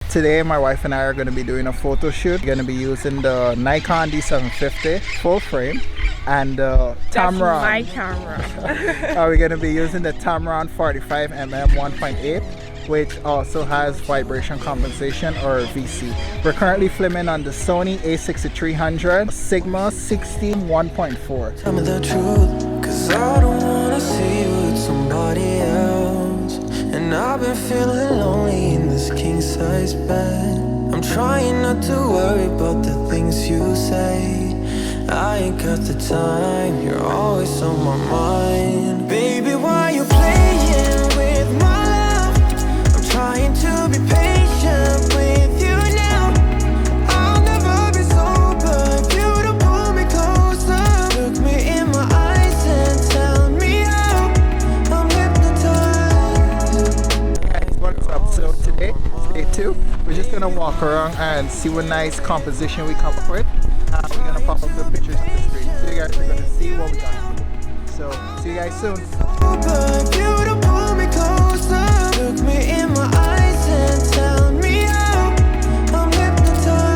Today my wife and I are going to be doing a photo shoot. We're going to be using the Nikon D750 full frame and the Tamron. That's my camera. We're going to be using the Tamron 45mm 1.8, which also has vibration compensation, or VC. We're currently filming on the Sony a6300 Sigma 16 1.4. Tell me the truth, cause I don't wanna see you with somebody else. And I've been feeling lonely in this king-size bed. I'm trying not to worry about the things you say. I ain't got the time, you're always on my mind. Baby, why you playing with my love? I'm trying to be patient with you now. I'll never be sober if you don't pull me closer. Look me in my eyes and tell me how I'm hypnotized. What's up? So today, day 2, we're just gonna walk around and see what nice composition we come up with. We're gonna pop up the pictures on the screen, so you guys are gonna see what we got. So see you guys soon. If you don't pull me closer, look me in my eyes and tell me how I'm hypnotized.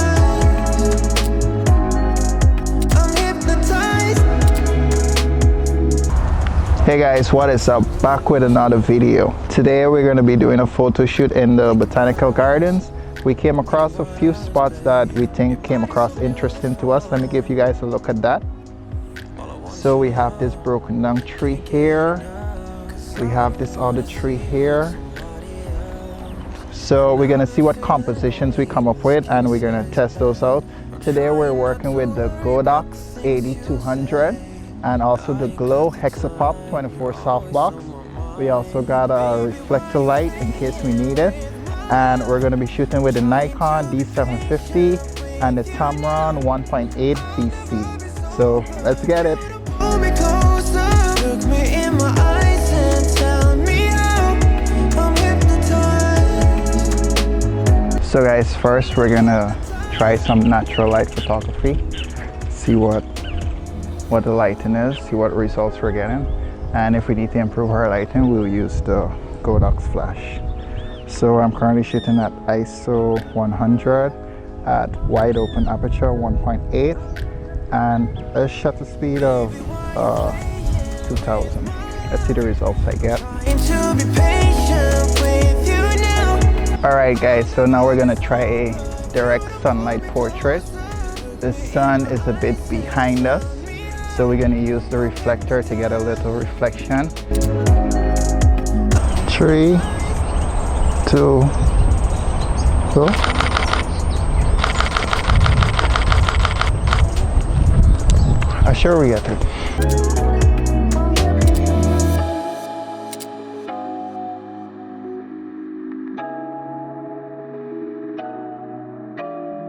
I'm hypnotized. Hey guys, what is up? Back with another video. Today we're going to be doing a photo shoot in the botanical gardens. We came across a few spots that we think came across interesting to us. Let me give you guys a look at that. So we have this broken down tree here. We have this other tree here. So we're going to see what compositions we come up with, and we're going to test those out. Today we're working with the Godox 8200 and also the Glow Hexapop 24 softbox. We also got a reflector light in case we need it. And we're going to be shooting with the Nikon D750 and the Tamron 1.8 VC. So let's get it. Pull me closer, look me in my eyes and tell me how I'm hypnotized. So guys, first we're gonna try some natural light photography. See what the lighting is, see what results we're getting. And if we need to improve our lighting, we'll use the Godox flash. So I'm currently shooting at ISO 100 at wide open aperture 1.8 and a shutter speed of 2000. Let's see the results I get. Alright guys, so now we're gonna try a direct sunlight portrait. The sun is a bit behind us, so we're gonna use the reflector to get a little reflection. 3, 2, go. I'm sure we get it.